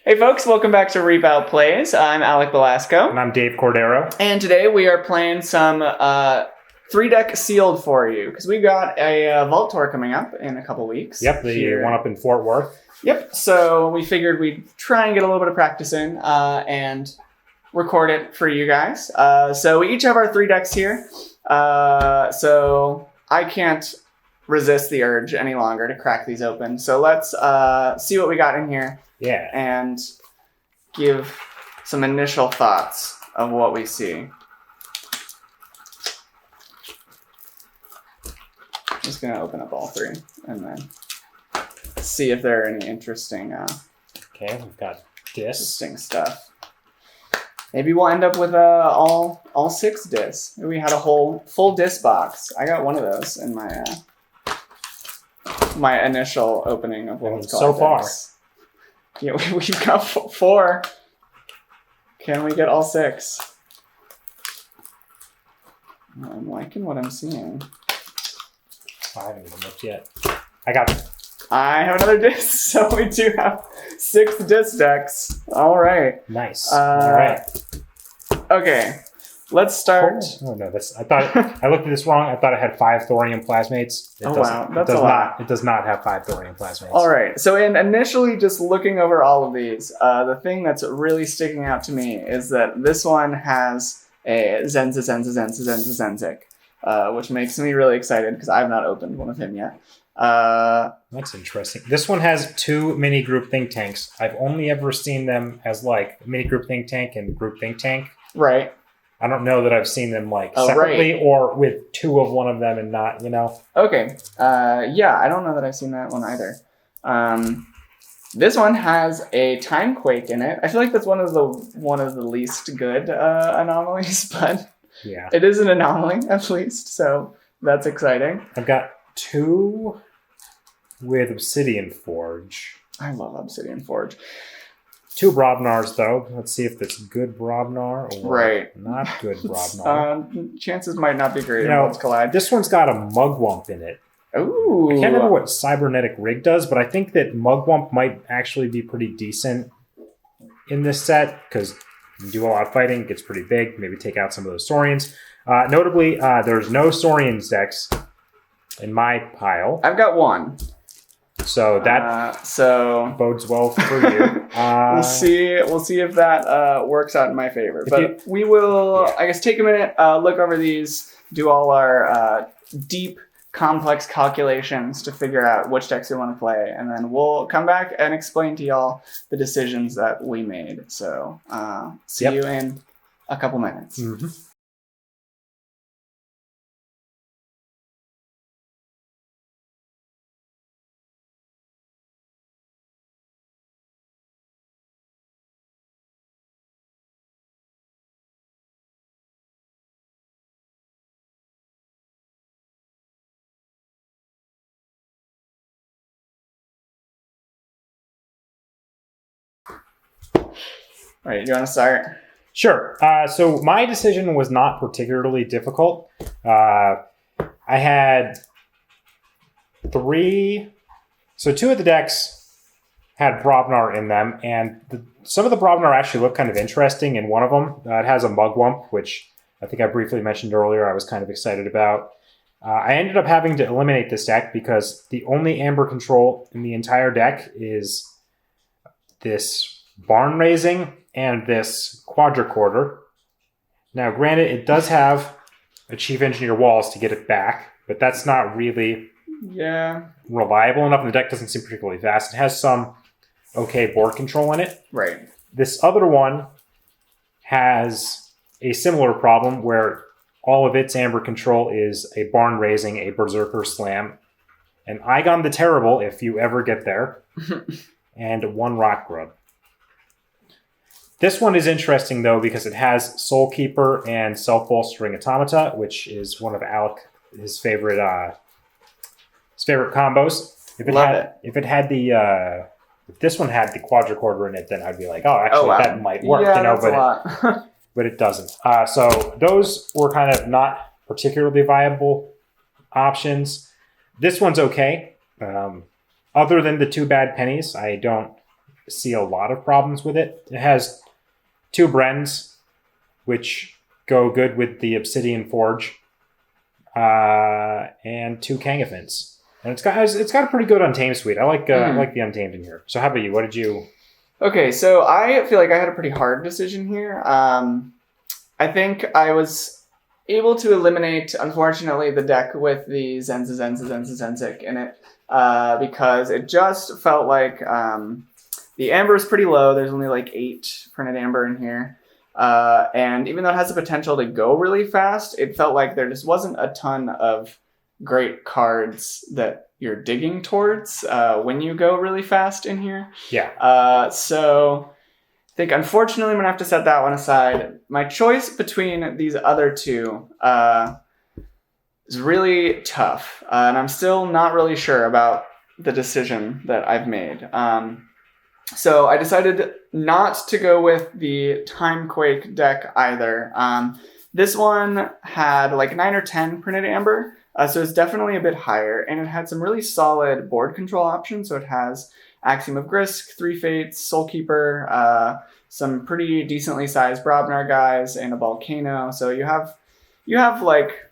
Hey folks, welcome back to ReapOut Plays. I'm Alec Velasco. And I'm Dave Cordero. And today we are playing some 3-deck sealed for you, because we've got a Vault Tour coming up in a couple weeks. Yep, the one up in Fort Worth. Yep, so we figured we'd try and get a little bit of practice in and record it for you guys. So we each have our 3 decks here, so I can't resist the urge any longer to crack these open. So let's see what we got in here. Yeah. And give some initial thoughts of what we see. I'm just going to open up all 3 and then see if there are any interesting Okay, we've got discs. interesting stuff. Maybe we'll end up with all 6 discs. Maybe we had a whole full disc box. I got one of those in my my initial opening of what it's called. So far. Yeah, we've got 4. Can we get all 6? I'm liking what I'm seeing. I haven't even looked yet. I have another disc, so we do have 6 disc decks. All right. Nice. All right. Okay, let's start. Oh no, I looked at this wrong. I thought it had 5 thorium plasmates. Wow, that's a lot. It does not have 5 thorium plasmates. All right. So in initially just looking over all of these, the thing that's really sticking out to me is that this one has a Zenzik, which makes me really excited because I've not opened one of him yet. That's interesting. This one has 2 mini group think tanks. I've only ever seen them as like mini group think tank and group think tank. Right. I don't know that I've seen them separately or with 2 of one of them and not, Okay. Yeah, I don't know that I've seen that one either. This one has a Timequake in it. I feel like that's one of the least good anomalies, but yeah, it is an anomaly at least, so that's exciting. I've got 2 with Obsidian Forge. I love Obsidian Forge. 2 Brobnars, though. Let's see if it's good Brobnar or not good Brobnar. Chances might not be great if worlds collide. This one's got a Mugwump in it. Ooh. I can't remember what Cybernetic Rig does, but I think that Mugwump might actually be pretty decent in this set, because you can do a lot of fighting, it gets pretty big, maybe take out some of those Saurians. Notably, there's no Saurians decks in my pile. I've got 1. So that bodes well for you. We'll see if that works out in my favor. But we will, I guess, take a minute, look over these, do all our deep, complex calculations to figure out which decks we want to play, and then we'll come back and explain to y'all the decisions that we made. So see you in a couple minutes. Mm-hmm. All right, you want to start? Sure. So my decision was not particularly difficult. I had 3... So 2 of the decks had Brobnar in them, and some of the Brobnar actually look kind of interesting in one of them. It has a Mugwump, which I think I briefly mentioned earlier I was kind of excited about. I ended up having to eliminate this deck because the only Amber control in the entire deck is this Barn Raising and this Quadricorder. Now, granted, it does have a Chief Engineer Walls to get it back, but that's not really reliable enough, and the deck doesn't seem particularly fast. It has some okay board control in it. Right. This other one has a similar problem where all of its Amber control is a Barn Raising, a Berserker Slam, an Igon the Terrible, if you ever get there, and 1 Rock Grub. This one is interesting, though, because it has Soul Keeper and Self-Bolstering Automata, which is one of Alec, his favorite combos. If this one had the Quadricorder in it, then I'd be like, that might work, that's a lot. But it doesn't. So those were kind of not particularly viable options. This one's okay. Other than the 2 bad pennies, I don't see a lot of problems with it. It has 2 Brens, which go good with the Obsidian Forge, and 2 Kangafins. And it's got a pretty good Untamed suite. I like the Untamed in here. So how about you? What did you... Okay, so I feel like I had a pretty hard decision here. I think I was able to eliminate, unfortunately, the deck with the Zenzik in it, because it just felt like the amber is pretty low. There's only like 8 printed amber in here. And even though it has the potential to go really fast, it felt like there just wasn't a ton of great cards that you're digging towards when you go really fast in here. Yeah. So I think, unfortunately, I'm going to have to set that one aside. My choice between these other 2 is really tough. And I'm still not really sure about the decision that I've made. So I decided not to go with the Timequake deck either. This one had like 9 or 10 printed amber. So it's definitely a bit higher, and it had some really solid board control options. So it has Axiom of Grisk, 3 Fates, Soulkeeper, some pretty decently sized Brobnar guys, and a Volcano. So you have like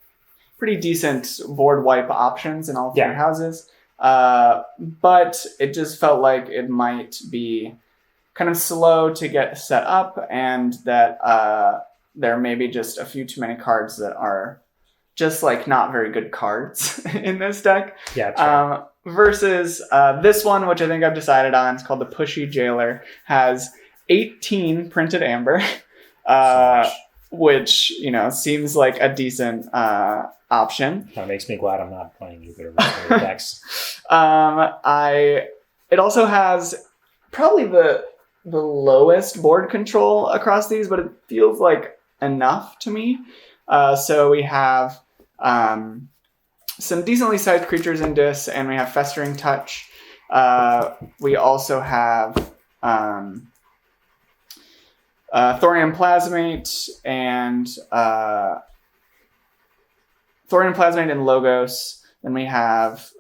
pretty decent board wipe options in all 3 houses. But it just felt like it might be kind of slow to get set up, and that there may be just a few too many cards that are just like not very good cards in this deck. Yeah. Versus this one, which I think I've decided on, it's called the Pushy Jailer, has 18 printed amber, which, seems like a decent option. That makes me glad I'm not playing either of those decks. It also has probably the lowest board control across these, but it feels like enough to me. So we have some decently sized creatures in Dis, and we have Festering Touch. We also have Thorium Plasmate and Logos. Then we have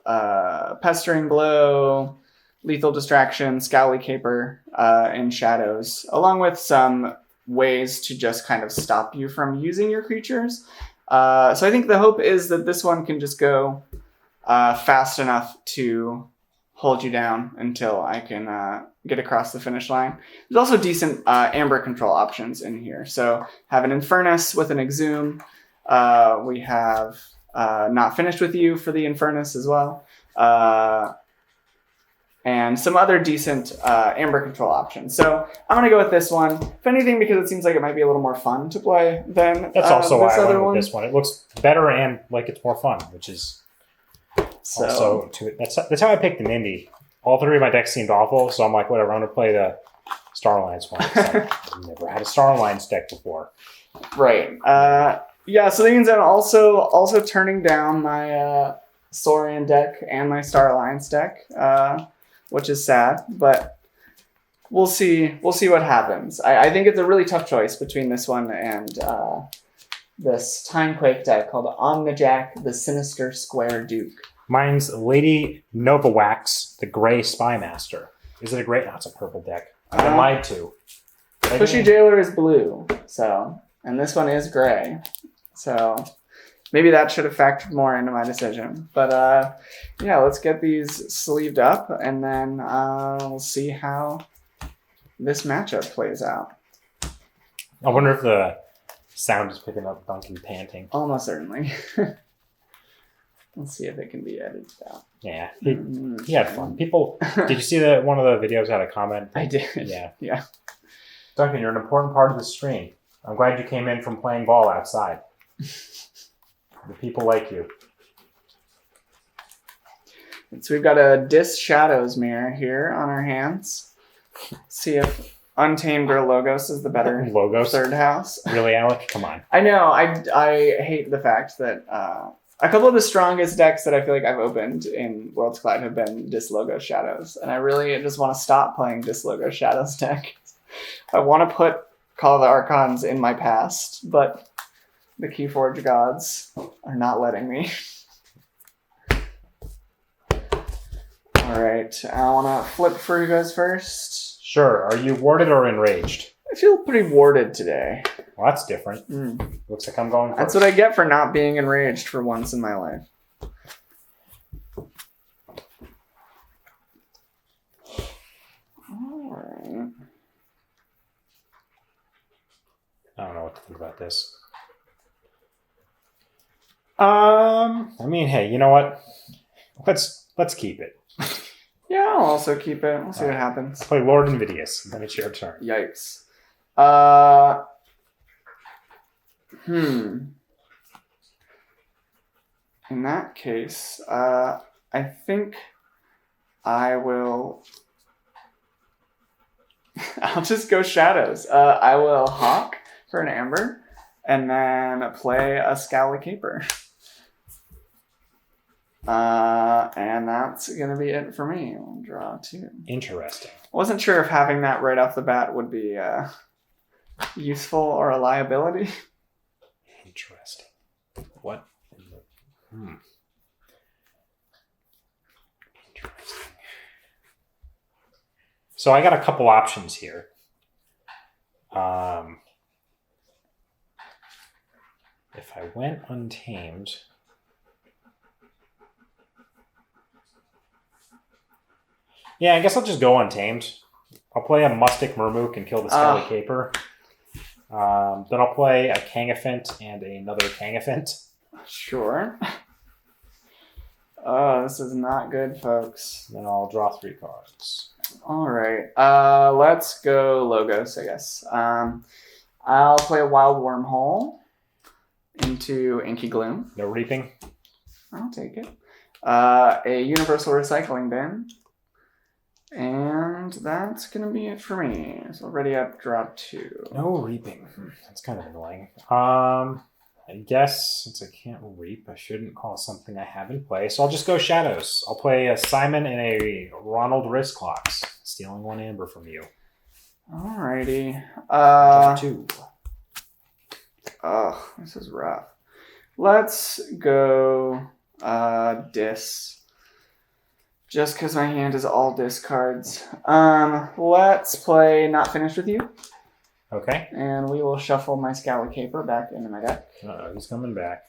Pestering Blow, Lethal Distraction, Scowly Caper, and Shadows, along with some ways to just kind of stop you from using your creatures. So I think the hope is that this one can just go fast enough to hold you down until I can get across the finish line. There's also decent amber control options in here. So have an Infernus with an Exhume. We have Not Finished With You for the Infernus as well. And some other decent amber control options. So I'm going to go with this one. If anything, because it seems like it might be a little more fun to play than that's also this why I other went one. with this one. It looks better and like it's more fun, which is also that's how I picked the Nindy. All 3 of my decks seemed awful, so I'm like, whatever, I'm going to play the Star Alliance one. I've never had a Star Alliance deck before. Right. Yeah, so that means I'm also turning down my Saurian deck and my Star Alliance deck. Which is sad, but we'll see. We'll see what happens. I think it's a really tough choice between this one and this Timequake deck called Omnijack, the Sinister Square Duke. Mine's Lady Novawax, the Gray Spymaster. Is it a gray? No, it's a purple deck. I've been lied to. Pushy Jailer is blue, and this one is gray. So maybe that should have factored more into my decision. But yeah, let's get these sleeved up, and then we'll see how this matchup plays out. I wonder if the sound is picking up Duncan panting. Almost certainly. Let's see if it can be edited out. Yeah, he had fun. People, did you see that one of the videos had a comment? I did. Yeah. Duncan, you're an important part of the stream. I'm glad you came in from playing ball outside. The people like you. So we've got a Dis Shadows mirror here on our hands. See if Untamed or Logos is the better Logos? third house. Really, Alec? Come on. I know. I hate the fact that a couple of the strongest decks that I feel like I've opened in Worlds Collide have been Dis Logos Shadows. And I really just want to stop playing Dis Logos Shadows deck. I want to put Call of the Archons in my past, but the Keyforge gods are not letting me. Alright, I want to flip for who goes first. Sure. Are you warded or enraged? I feel pretty warded today. Well, that's different. Looks like I'm going first. That's what I get for not being enraged for once in my life. Alright. I don't know what to think about this. I mean, hey, you know what? Let's keep it. Yeah, I'll also keep it. We'll see what happens. Play Lord Invidious, then it's your turn. Yikes. In that case, I think I will... I'll just go Shadows. I will Hawk for an Amber, and then play a Scowly Caper. And that's going to be it for me. I'll draw 2. Interesting. Wasn't sure if having that right off the bat would be useful or a liability. Interesting. What? Interesting. So I got a couple options here. If I went Untamed... Yeah, I guess I'll just go Untamed. I'll play a Mustic Murmook and kill the Scowly Caper. Then I'll play a Kangafint and another Kangafint. Sure. Oh, this is not good, folks. Then I'll draw 3 cards. All right. Let's go Logos, I guess. I'll play a Wild Wormhole into Inky Gloom. No reaping. I'll take it. A Universal Recycling Bin. And that's going to be it for me. So already up, draw 2. No reaping. That's kind of annoying. I guess since I can't reap, I shouldn't call something I have in play. So I'll just go Shadows. I'll play a Simon and a Ronald Wristclocks, stealing 1 Amber from you. Alrighty. Draw 2. Oh, this is rough. Let's go Dis. Just because my hand is all discards. Let's play Not Finished With You. Okay. And we will shuffle my Scowly Caper back into my deck. Uh-oh, he's coming back.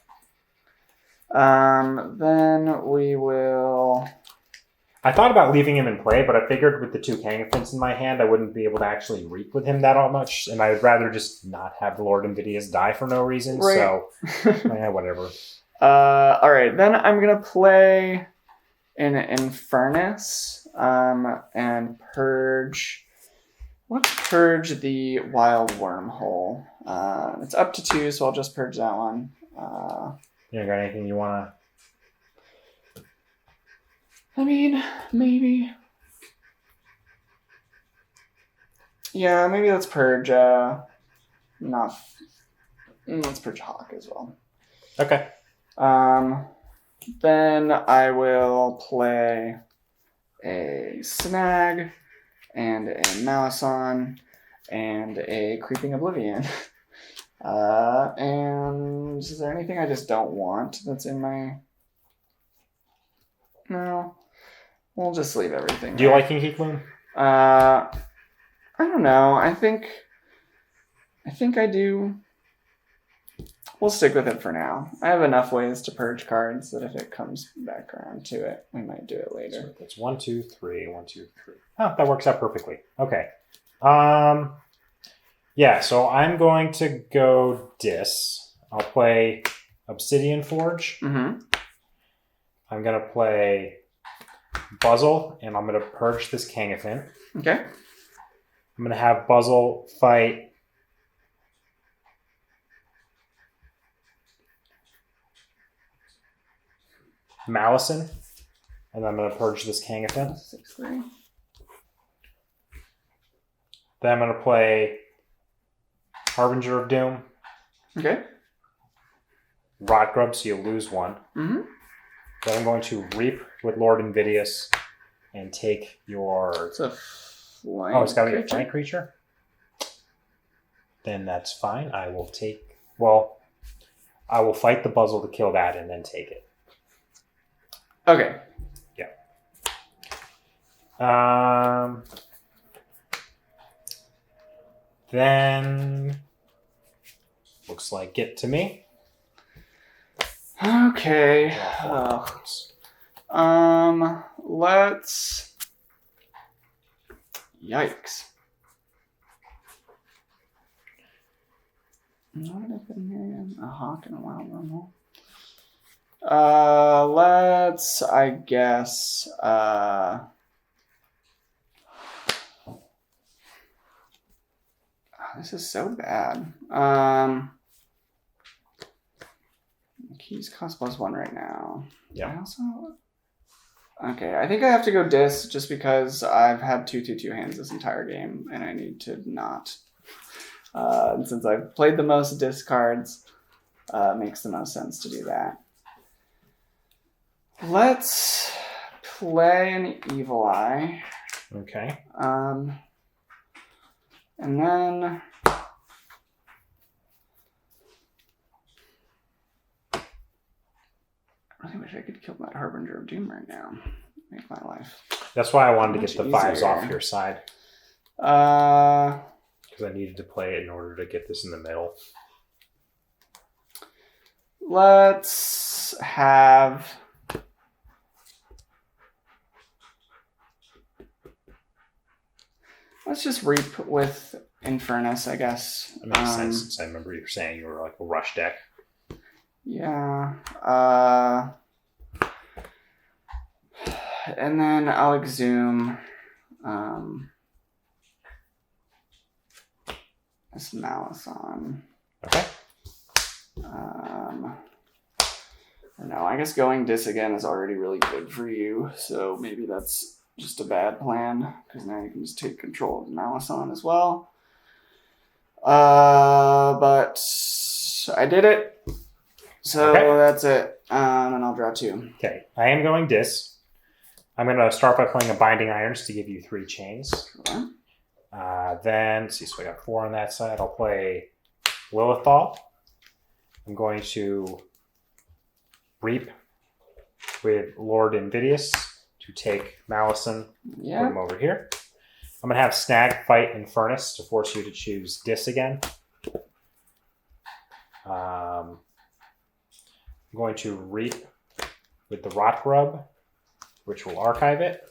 Then we will... I thought about leaving him in play, but I figured with the 2 Kangafints in my hand, I wouldn't be able to actually reap with him that much, and I'd rather just not have the Lord Invidious die for no reason, right. So, yeah, whatever. Alright, then I'm going to play an Infernus, and purge... Let's purge the Wild Wormhole. It's up to 2, so I'll just purge that one. You got anything you want to... I mean, maybe. Yeah, maybe let's purge, let's purge Hawk as well. Okay. Then I will play a Snag, and a Malison, and a Creeping Oblivion. And is there anything I just don't want that's in my... No. We'll just leave everything. Do you like Inky Gloom? I don't know. I think I do. We'll stick with it for now. I have enough ways to purge cards that if it comes back around to it, we might do it later. So that's 1, 2, 3, 1, 2, 3. Oh, that works out perfectly. Okay. Yeah, so I'm going to go Dis. I'll play Obsidian Forge. Mm-hmm. I'm going to play Buzzle, and I'm going to purge this Kangafint. Okay. I'm going to have Buzzle fight Malison, and then I'm going to purge this Kangafint. 6-3. Then I'm going to play Harbinger of Doom. Okay. Rot Grub, so you lose 1. Mm-hmm. Then I'm going to Reap with Lord Invidious and take your... It's a flying it's got to be a creature. flank creature? Then that's fine. I will take... Well, I will fight the Buzzle to kill that and then take it. Okay. Yeah. then looks like get to me. Okay. Let's. Yikes. What have I been hearing? A hawk and a wild wormhole. Let's, I guess, this is so bad. Keys cost +1 right now. Yeah. I also... Okay, I think I have to go dis just because I've had 2/2/2 hands this entire game, and I need to not. And since I've played the most discards, it makes the most sense to do that. Let's play an Evil Eye. Okay. And then... I really wish I could kill that Harbinger of Doom right now. Make my life. That's why I wanted to get the easier. 5s off your side. Because I needed to play it in order to get this in the middle. Let's have... Let's just reap with Infernus, I guess. That makes sense, since I remember you were saying you were like a rush deck. Yeah. And then I'll exhume this Malison. Okay. No, I guess going dis again is already really good for you, so maybe that's just a bad plan, because now you can just take control of Malison as well. But I did it. So that's it. And I'll draw 2. Okay. I am going dis. I'm going to start by playing a Binding Irons to give you 3 chains. Sure. Then, let's see, so I got 4 on that side. I'll play Lilithal. I'm going to reap with Lord Invidious to take Malison, put him over here. I'm going to have Snag fight Infernus to force you to choose dis again. I'm going to reap with the Rot Grub, which will archive it.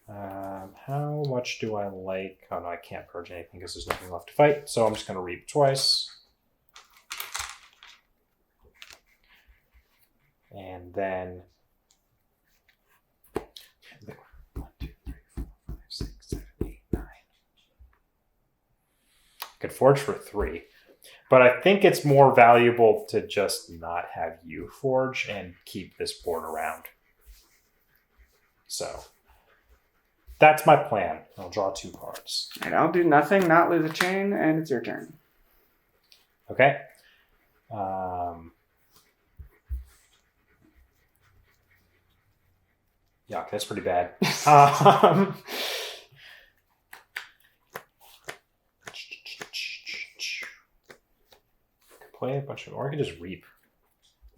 How much do I like... Oh, no, I can't purge anything because there's nothing left to fight. So I'm just going to reap twice. And then... 1, 2, 3, 4, 5, 6, 7, 8, 9. I could forge for 3. But I think it's more valuable to just not have you forge and keep this board around. So... that's my plan. I'll draw 2 cards. And I'll do nothing, not lose a chain, and it's your turn. Okay. Yuck, that's pretty bad. Play a bunch of, or I could just reap.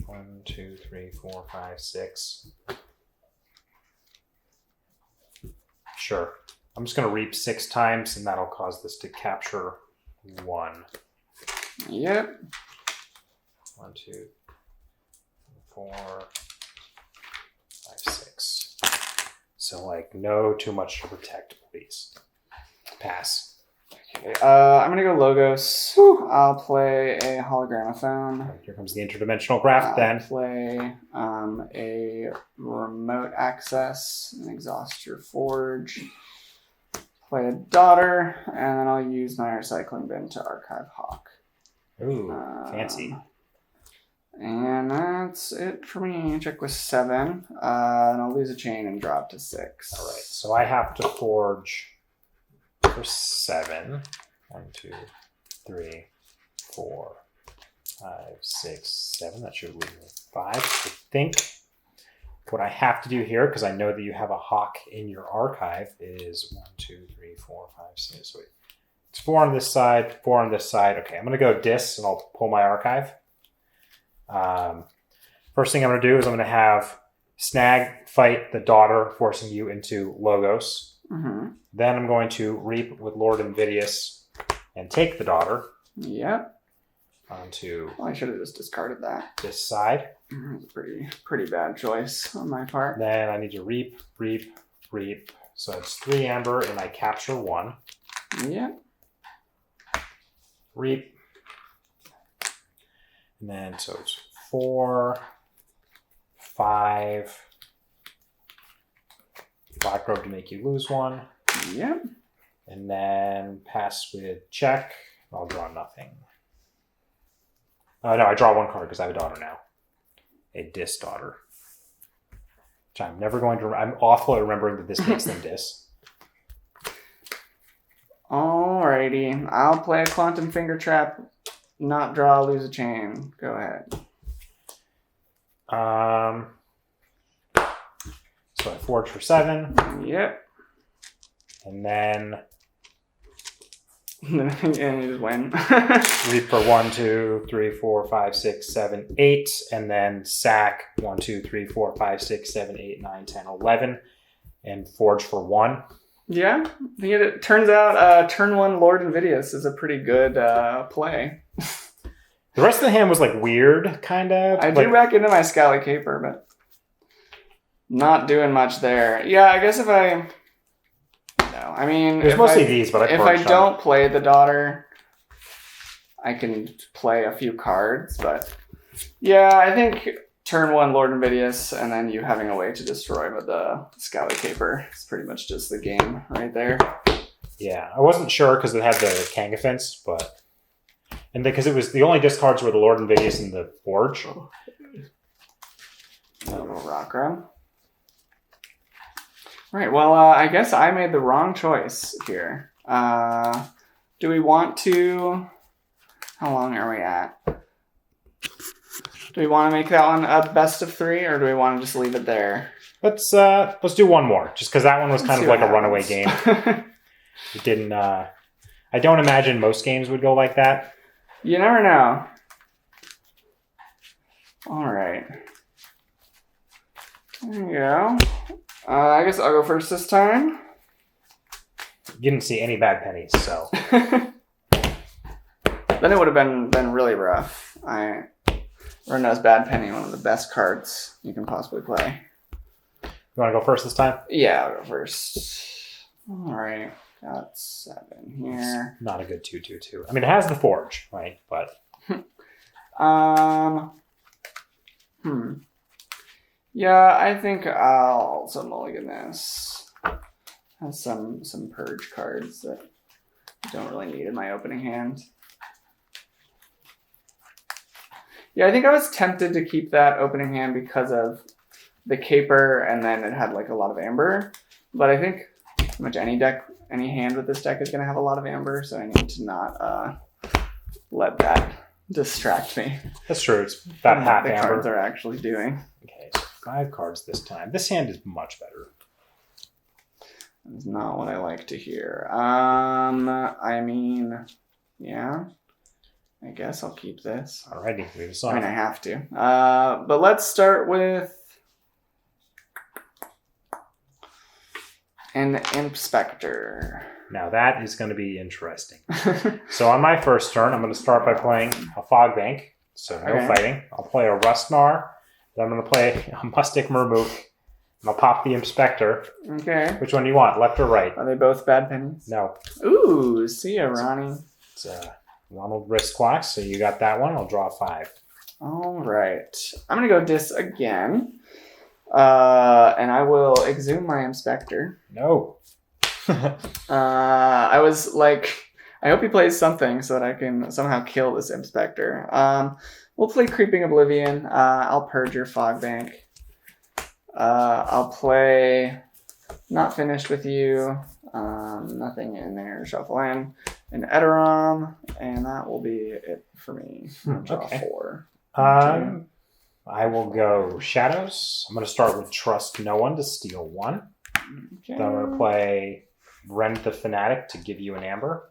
1, 2, 3, 4, 5, 6. Sure. I'm just going to reap 6 times, and that'll cause this to capture 1. Yep. 1, 2, 4, 5, 6. So, like, no too much to protect, please. Pass. Okay. I'm going to go Logos. Whew. I'll play a Hologramophone. Here comes the interdimensional graph, then. Play a Remote Access and exhaust your Forge. Play a Daughter, and then I'll use my Recycling Bin to archive Hawk. Ooh, fancy. And that's it for me. Check with 7. And I'll lose a chain and drop to 6. All right, so I have to forge for 7. 1, 2, 3, 4, 5, 6, 7. That should leave me 5. I think what I have to do here, because I know that you have a Hawk in your archive, is 1, 2, 3, 4, 5, 6. Wait. It's 4 on this side, 4 on this side. Okay, I'm going to go dis, and I'll pull my archive. First thing I'm going to do is I'm going to have Snag fight the Daughter, forcing you into Logos. Mm-hmm. Then I'm going to reap with Lord Invidious and take the daughter. Yep. Onto I should have just discarded that. this side. It's a pretty bad choice on my part. Then I need to reap. So it's 3 amber, and I capture 1. Yep. Reap. And then so it's 4, 5. Black robe to make you lose 1. Yep. And then pass with check. I'll draw nothing. Oh, no, I draw 1 card because I have a daughter now. A dis daughter. Which I'm never going to... I'm awful at remembering that this makes them dis. Alrighty. I'll play a Quantum Finger Trap. Not draw, lose a chain. Go ahead. So I forge for 7. Yep. And then... and you just win. reap for 1, 2, 3, 4, 5, 6, 7, 8. And then sack 1, 2, 3, 4, 5, 6, 7, 8, 9, 10, 11. And forge for 1. Yeah. It turns out turn 1 Lord Invidious is a pretty good play. The rest of the hand was like weird, kind of. I do back into my Scally Caper, but not doing much there. Yeah, I guess if I... No, I mean... There's mostly these, but if I don't play the daughter, I can play a few cards, but... Yeah, I think turn 1 Lord Invidious, and then you having a way to destroy with the Scally Caper. It's pretty much just the game right there. Yeah, I wasn't sure because it had the Kangafence, but... And because it was... The only discards were the Lord Invidious and the Forge. A little rock run. Right, well, I guess I made the wrong choice here. Do we want to... How long are we at? Do we want to make that one a best of 3, or do we want to just leave it there? Let's do one more, just because that one was kind of like a runaway game. It didn't... I don't imagine most games would go like that. You never know. All right. There you go. I guess I'll go first this time. You didn't see any bad pennies, so... Then it would have been really rough. Rendo's Bad Penny, one of the best cards you can possibly play. You want to go first this time? Yeah, I'll go first. All right. Got 7 here. It's not a good 2/2/2. I mean, it has the Forge, right? But... Yeah, I think I'll also mulligan this. Has some purge cards that I don't really need in my opening hand. Yeah, I think I was tempted to keep that opening hand because of the Caper, and then it had like a lot of Amber. But I think pretty much any hand with this deck is going to have a lot of Amber, so I need to not let that distract me. That's true. It's about half the Amber. Cards are actually doing. Okay, so 5 cards this time. This hand is much better. That's not what I like to hear. I mean, yeah. I guess I'll keep this. Alrighty, leave us I off. mean, I have to. But let's start with an Inspector. Now that is going to be interesting. So on my first turn, I'm going to start by playing a Fog Bank. So no fighting. I'll play a Rustnar. Then I'm going to play a Mustic Murmook. And I'll pop the Inspector. Okay. Which one do you want, left or right? Are they both bad pennies? No. Ooh, see ya, Ronnie. It's Ronald Wristclock, so you got that one. I'll draw 5. All right. I'm going to go dis again. And I will exhume my Inspector. No. I was like, I hope he plays something so that I can somehow kill this Inspector. We'll play Creeping Oblivion. I'll purge your Fog Bank. I'll play Not Finished With You. Nothing in there. Shuffle in an Edoram, and that will be it for me. I'll draw 4. I will go Shadows. I'm going to start with Trust No One to steal 1. Okay. Then I'm going to play Rend the Fanatic to give you an Amber.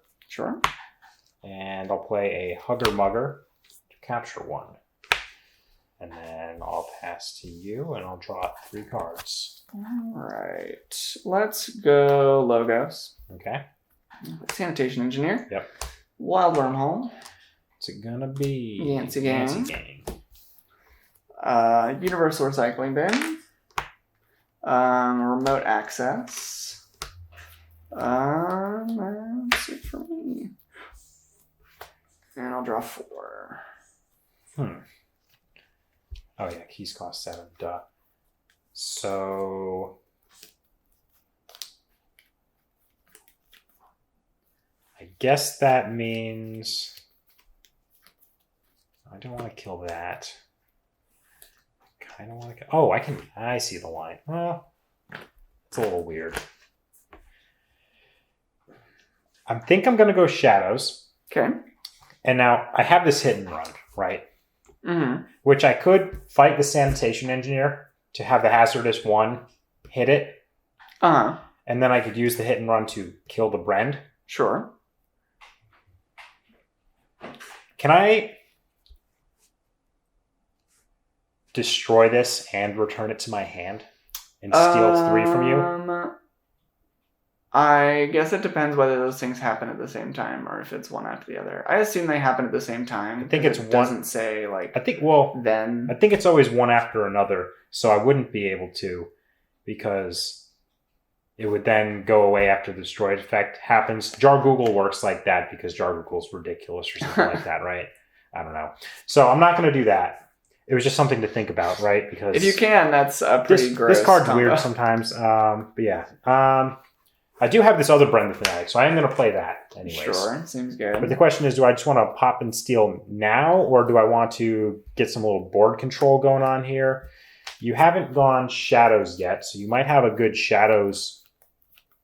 And then I'll pass to you, and I'll draw 3 cards. All right. Let's go Logos. Okay. Sanitation Engineer. Yep. Wild Wormhole. What's it gonna be? Yancey Gang. Yancey Gang. Universal Recycling Bin. Remote Access. That's it for me. And I'll draw 4. Oh yeah, keys cost 7. Duh. So I guess that means I don't want to kill that. Kind of want to. Oh, I see the line. Well, it's a little weird. I think I'm going to go Shadows. Okay. And now I have this hit and run, right? Mm-hmm. Which I could fight the Sanitation Engineer to have the Hazardous 1 hit it. Uh-huh. And then I could use the hit and run to kill the Brend. Sure. Can I destroy this and return it to my hand and steal 3 from you? I guess it depends whether those things happen at the same time or if it's one after the other. I assume they happen at the same time. I think it's one. Doesn't say like. I think then. I think it's always one after another, so I wouldn't be able to, because it would then go away after the destroyed effect happens. Jar Google works like that because Jar Google's ridiculous or something like that, right? I don't know. So I'm not going to do that. It was just something to think about, right? Because if you can, that's a pretty gross. This card's combo. weird sometimes, but yeah. I do have this other Brend the Fanatic, so I am going to play that anyways. Sure, seems good. But the question is, do I just want to pop and steal now, or do I want to get some little board control going on here? You haven't gone Shadows yet, so you might have a good Shadows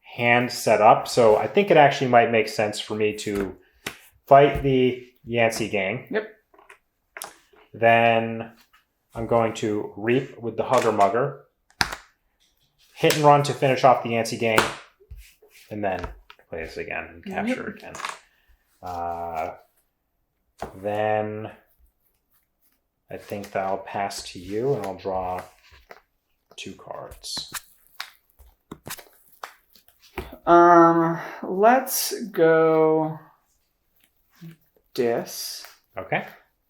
hand set up. So I think it actually might make sense for me to fight the Yancey Gang. Yep. Then I'm going to Reap with the Hugger Mugger. Hit and run to finish off the Yancey Gang. And then play this again and capture it again. Then I think that I'll pass to you and I'll draw 2 cards. Let's go Dis. Okay.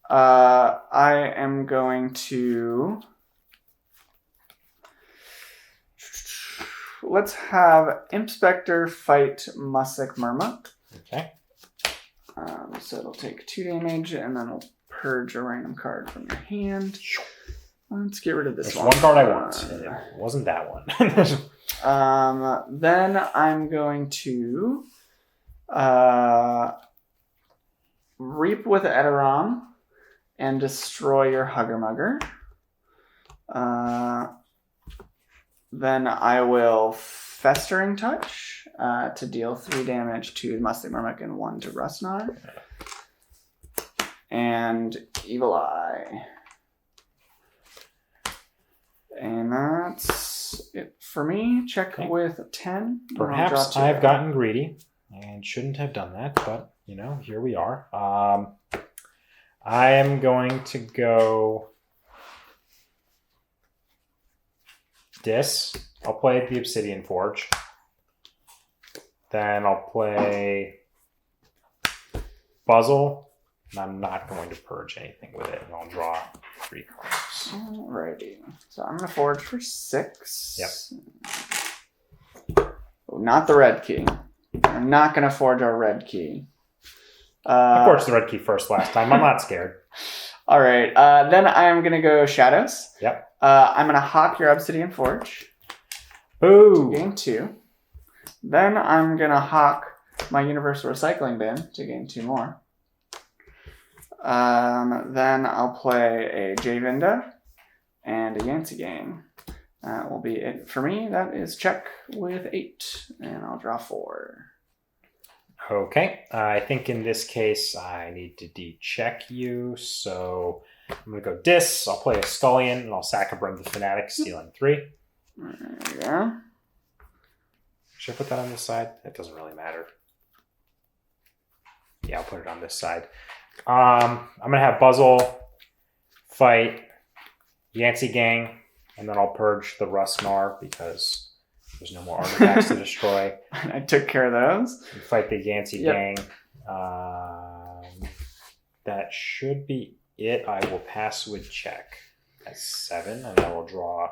I am going to. Let's have Impspector fight Mussick Murmuk. Okay. So it'll take 2 damage, and then we'll purge a random card from your hand. Let's get rid of this one. There's one card I want. It wasn't that one. Then I'm going to Reap with Edoram and destroy your Hugger Mugger. Then I will Festering Touch to deal 3 damage to Mussick Murmuk and 1 to Rustnar. And Evil Eye. And that's it for me. Check with 10. Perhaps I've gotten greedy and shouldn't have done that, but, you know, here we are. I am going to go Dis. I'll play the Obsidian Forge. Then I'll play Buzzle. And I'm not going to purge anything with it. And I'll draw 3 cards. Alrighty. So I'm going to forge for 6. Yep. Oh, not the red key. I'm not going to forge our red key. I forged the red key first last time. I'm not scared. Alright. Then I'm going to go Shadows. Yep. I'm going to hawk your Obsidian Forge. Ooh. Gain 2. Then I'm going to hawk my Universal Recycling Bin to gain 2 more. Then I'll play a Javinda and a Yancey Gang. That will be it for me. That is check with 8. And I'll draw 4. Okay. I think in this case I need to de-check you. So I'm going to go Dis. I'll play a Scullion and I'll sack a Brend the Fanatic, stealing 3. There we go. Should I put that on this side? It doesn't really matter. Yeah, I'll put it on this side. I'm going to have Buzzle fight Yancey Gang, and then I'll purge the Rustnar because there's no more artifacts to destroy. I took care of those. You fight the Yancey Gang. That should be it. I will pass with check at 7, and I will draw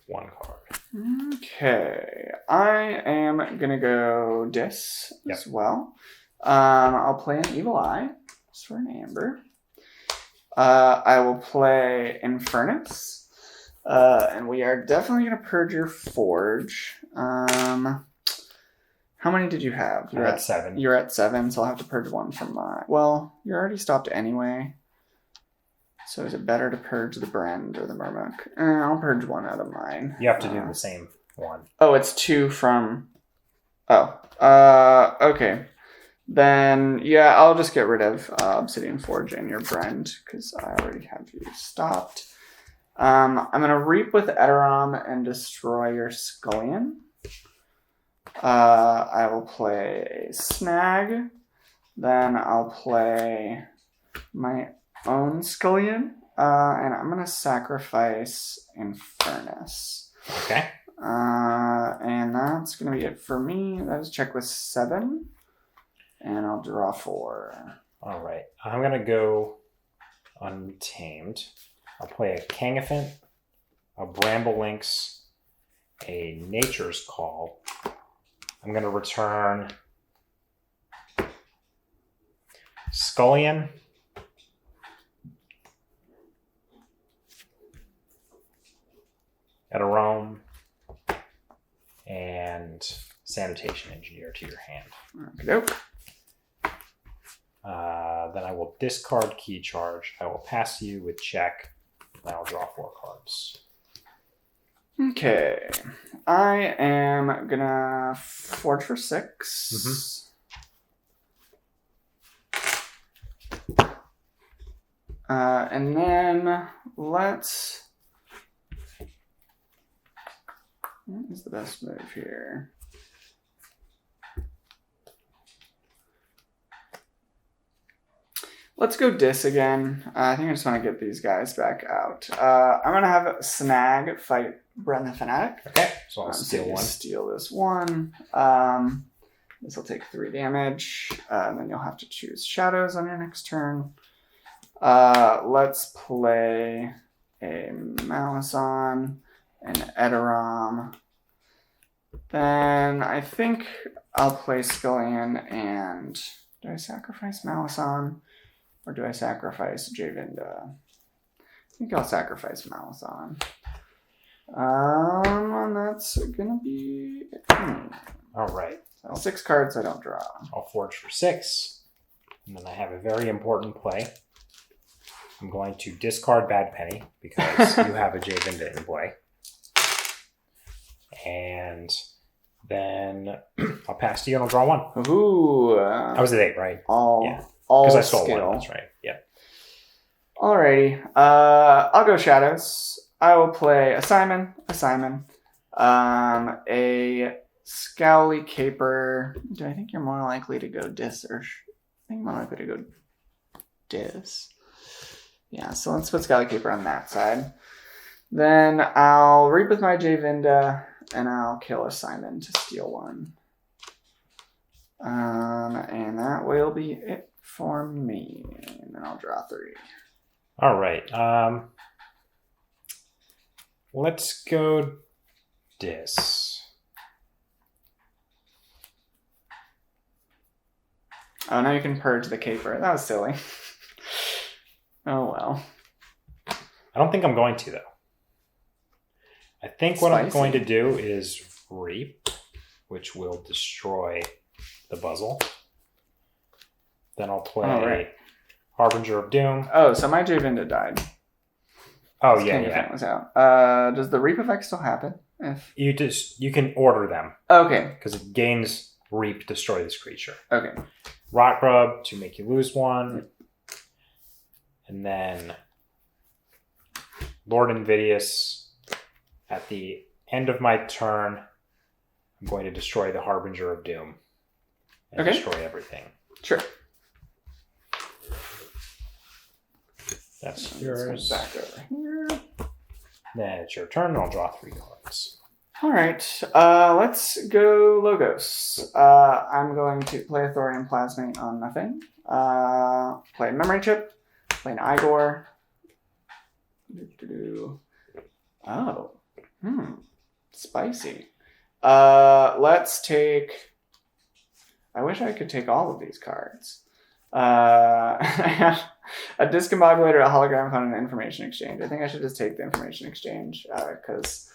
1 card. Okay. I am going to go Dis as well. I'll play an Evil Eye just for an Amber. I will play Infernus. And we are definitely going to purge your Forge. How many did you have? You're at 7. You're at 7, so I'll have to purge 1 from mine. Well, you're already stopped anyway. So is it better to purge the Brand or the Murmuk? I'll purge 1 out of mine. You have to do the same one. Oh, it's 2 from... Oh. Okay. Then, yeah, I'll just get rid of Obsidian Forge and your Brand, because I already have you stopped. I'm going to Reap with Edoram and destroy your Scullion. I will play a Snag. Then I'll play my own Scullion. And I'm going to sacrifice Infernus. Okay. And that's going to be it for me. That is check with 7. And I'll draw 4. All right. I'm going to go Untamed. I'll play a Kangaphant, a Bramble Lynx, a Nature's Call. I'm going to return Scullion, Edoram, and Sanitation Engineer to your hand. Nope. Then I will discard Key Charge. I will pass you with check. And I'll draw 4 cards. Okay. I am gonna Forge for 6. And then let's... What is the best move here? Let's go Dis again. I think I just want to get these guys back out. I'm going to have Snag fight Bren the Fanatic. Okay, so I'll steal 1. Steal this 1. This will take 3 damage. And then you'll have to choose Shadows on your next turn. Let's play a Malison, an Edoram. Then I think I'll play Scullion and... Do I sacrifice Malison? Or do I sacrifice Javinda? I think I'll sacrifice Malison. And that's gonna be it for me. All right. So 6 cards I don't draw. I'll Forge for 6. And then I have a very important play. I'm going to discard Bad Penny because you have a Javinda in play. And then I'll pass to you and I'll draw 1. Ooh. I was at 8, right? All Because I stole skill. 1, that's right. Yeah. Alrighty. I'll go Shadows. I will play a Simon, a Scowly Caper. Do I think you're more likely to go Dis or... I think more likely to go Dis. Yeah, so let's put Scowly Caper on that side. Then I'll Reap with my Javinda, and I'll kill a Simon to steal 1. And that will be it for me. And then I'll draw 3. All right. Let's go Dis. Oh, now you can purge the Caper. That was silly. Oh, well. I don't think I'm going to, though. I think what I'm going to do is Reap, which will destroy the Buzzle. Then I'll play Harbinger of Doom. Oh, so my Javinda died. Oh, yeah. Was out. Does the Reap effect still happen? If you can order them. Okay. Because it gains Reap, destroy this creature. Okay. Rot Grub to make you lose 1. And then Lord Invidious. At the end of my turn, I'm going to destroy the Harbinger of Doom. And destroy everything. Sure. That's yours. Back over here. Then it's your turn, and I'll draw 3 cards. All right, let's go Logos. I'm going to play Thorium Plasmate on nothing. Play Memory Chip. Play an Igor. Oh, spicy. Let's take. I wish I could take all of these cards. I have a discombobulator, a hologram phone, and an information exchange. I think I should just take the information exchange because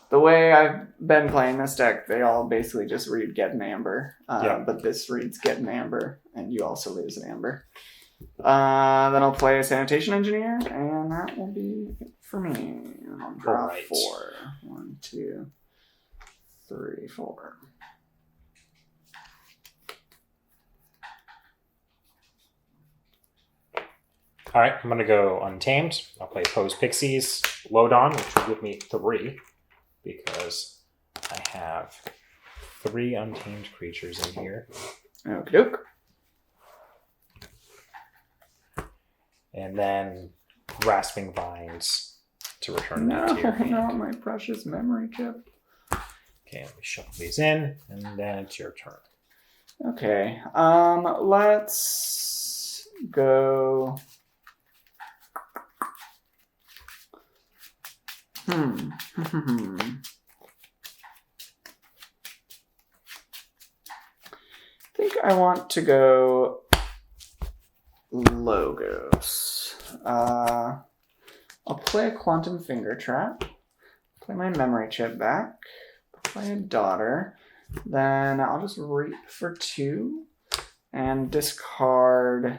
the way I've been playing this deck, they all basically just read Get an Amber. But this reads Get an Amber, and you also lose an Amber. Then I'll play a Sanitation Engineer, and that will be it for me. And I'll draw 4. 1, 2, 3, 4. All right, I'm going to go Untamed. I'll play Pose Pixies, Lodon, which will give me 3 because I have 3 untamed creatures in here. Okie doke. And then Grasping Vines to return that to your hand. No, my precious memory chip. Okay, let me shuffle these in, and then it's your turn. Okay, let's go. I think I want to go Logos. I'll play a Quantum Finger Trap, play my memory chip back, play a Daughter, then I'll just Reap for 2 and discard.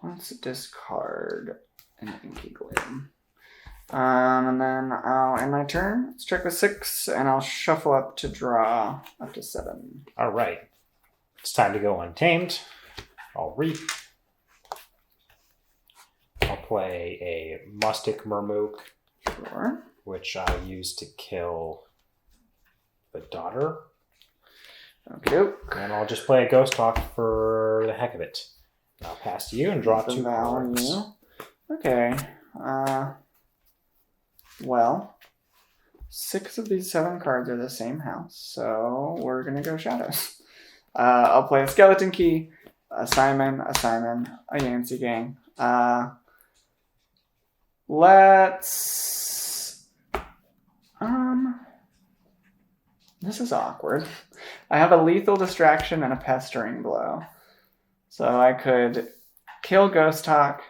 Let's discard an Inky Gloom. And then I'll end my turn. Let's check with 6, and I'll shuffle up to draw up to 7. All right. It's time to go Untamed. I'll Reap. I'll play a Mustic Murmook, Sure. which I'll use to kill the Daughter. Okay. And I'll just play a Ghost Talk for the heck of it. I'll pass to you and draw 2 cards. Okay. Well, 6 of these 7 cards are the same house, so we're gonna go Shadows. I'll play a Skeleton Key, a Simon, a Yancey Gang. Let's. This is awkward. I have a Lethal Distraction and a Pestering Blow. So I could kill Ghost Talk,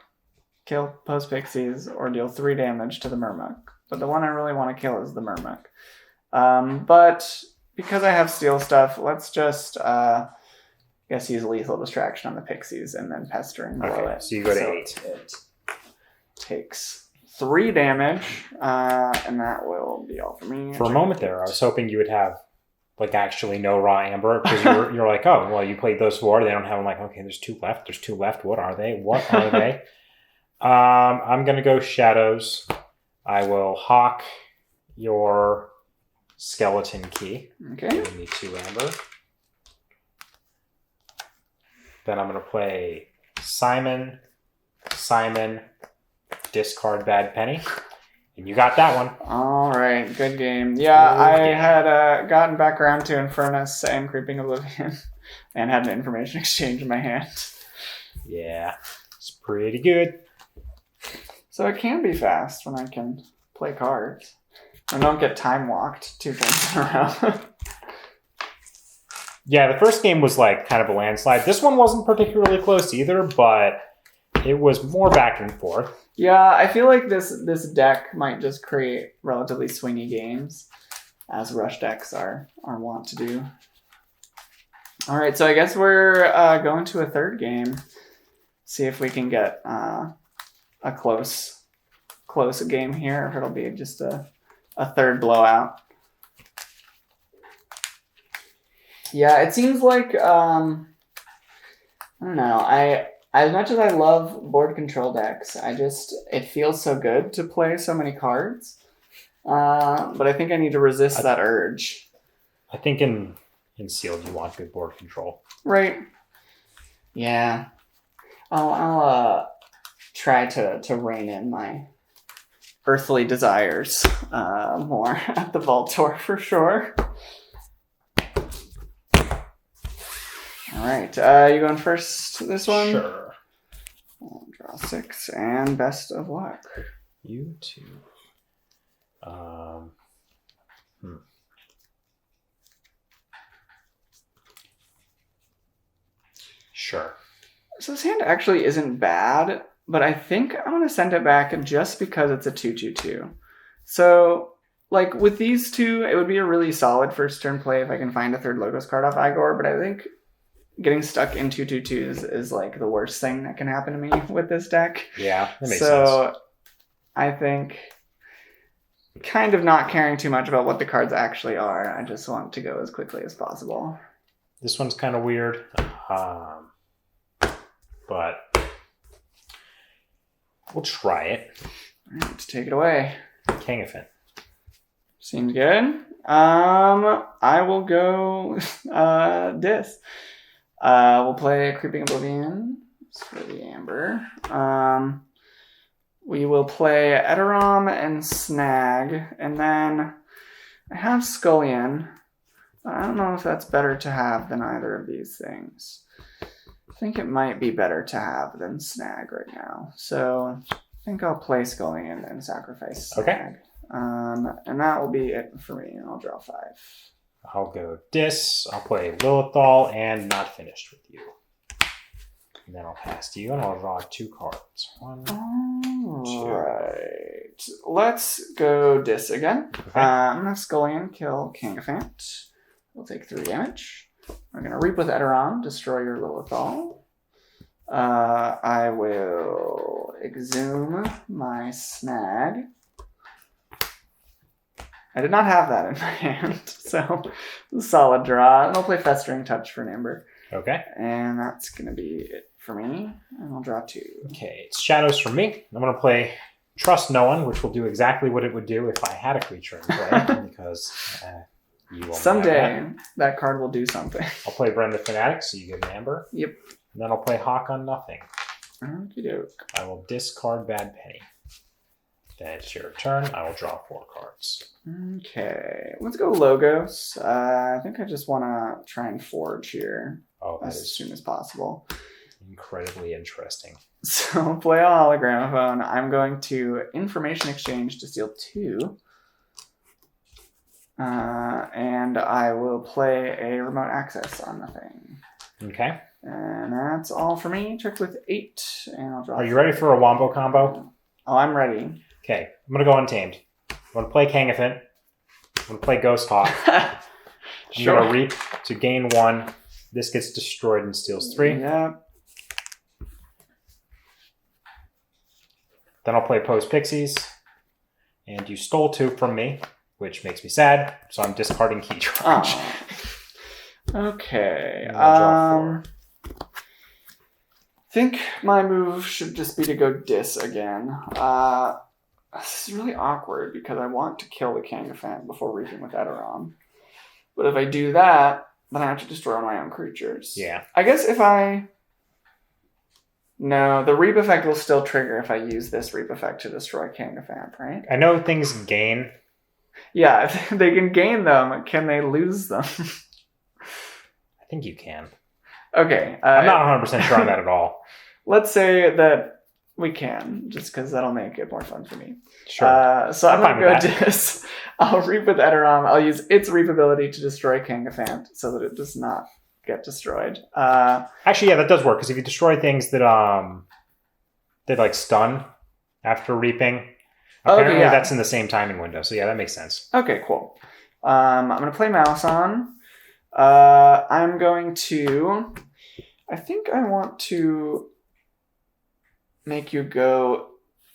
kill Post Pixies, or deal 3 damage to the Murmook. But the one I really want to kill is the Murmook. But because I have Steel Stuff, let's just guess use Lethal Distraction on the Pixies and then Pestering Blow Okay, it. so you go to 8. It takes 3 damage, and that will be all for me. For a moment there, I was hoping you would have actually no raw amber because you're like, oh, well, you played those 4. They don't have them. Like, okay, there's 2 left. There's 2 left. What are they? I'm gonna go Shadows. I will hawk your Skeleton Key. Okay. Giving me 2 amber. Then I'm gonna play Simon, discard Bad Penny. And you got that one. All right, good game. Yeah, I had gotten back around to Infernus and Creeping Oblivion and had an information exchange in my hand. Yeah, it's pretty good. So it can be fast when I can play cards. I don't get time walked 2 games in a row. Yeah, the first game was kind of a landslide. This one wasn't particularly close either, but it was more back and forth. Yeah, I feel like this deck might just create relatively swingy games, as rush decks are wont to do. All right, so I guess we're going to a 3rd game. See if we can get a close game here, if it'll be just a 3rd blowout. Yeah, it seems like I don't know. As much as I love board control decks, it feels so good to play so many cards. But I think I need to resist that urge. I think in Sealed you want good board control. Right. Yeah. I'll try to rein in my earthly desires more at the Voltor for sure. All right, you going first this one? Sure. I'll draw 6 and best of luck. You too. Sure. So this hand actually isn't bad, but I think I'm going to send it back just because it's a 2/2/2. So, like, with these two, it would be a really solid first turn play if I can find a third Logos card off Igor, but I think getting stuck in 2/2/2s is like the worst thing that can happen to me with this deck. Yeah, that makes sense. So, I think kind of not caring too much about what the cards actually are. I just want to go as quickly as possible. This one's kind of weird. But we'll try it. All right, take it away. Kangafin. Seems good. I will go Dis. We'll play Creeping Oblivion for the Amber. We will play Edoram and Snag, and then I have Scullion. I don't know if that's better to have than either of these things. I think it might be better to have than Snag right now. So I think I'll play Scullion and sacrifice Snag. Okay. And that will be it for me. I'll draw 5. I'll go Dis. I'll play Lilithal and not finished with you. And then I'll pass to you and I'll draw 2 cards. 1, 2. Right. Let's go Dis again. Okay. I'm going to Scullion kill Kangafant. We'll take 3 damage. We're going to Reap with Edoram, destroy your Lilithal. I will Exhume my Snag. I did not have that in my hand, so solid draw. And I'll play Festering Touch for an Amber. Okay. And that's going to be it for me. And I'll draw 2. Okay, it's Shadows for me. I'm going to play Trust No One, which will do exactly what it would do if I had a creature in play, because you won't someday that card will do something. I'll play Brand the Fanatic, so you get an Amber. Yep. And then I'll play Hawk on Nothing. Okey-doke. I will discard Bad Penny. Then it's your turn. I will draw 4 cards. Okay, let's go Logos. I think I just want to try and forge here as soon as possible. Incredibly interesting. So play a Hologramophone. I'm going to Information Exchange to steal 2. And I will play a Remote Access on the thing. Okay. And that's all for me. Check with 8, and I'll draw. Are you ready for a Wombo combo? Oh, I'm ready. Okay, I'm going to go Untamed. I'm going to play Kangafant. I'm going to play Ghost Hawk. Sure. I'm going to Reap to gain 1. This gets destroyed and steals 3. Yeah. Then I'll play Pose Pixies. And you stole 2 from me, which makes me sad. So I'm discarding Key Charge. Oh. Okay. And I'll draw 4. I think my move should just be to go Dis again. This is really awkward because I want to kill the Kangafant before reaping with Edoram. But if I do that, then I have to destroy one of my own creatures. Yeah. I guess if I... No, the Reap effect will still trigger if I use this Reap effect to destroy Kangafant, right? I know things gain. Yeah, if they can gain them, can they lose them? I think you can. Okay. I'm not 100% sure on that at all. Let's say that we can, just because that'll make it more fun for me. Sure. So I'm going to fine go with Dis. I'll Reap with Edoram. I'll use its Reap ability to destroy Kangafant so that it does not get destroyed. Actually, yeah, that does work, because if you destroy things that like stun after reaping, apparently that's in the same timing window. So yeah, that makes sense. Okay, cool. I'm going to play Mouse on. I'm going to... I think I want to make you go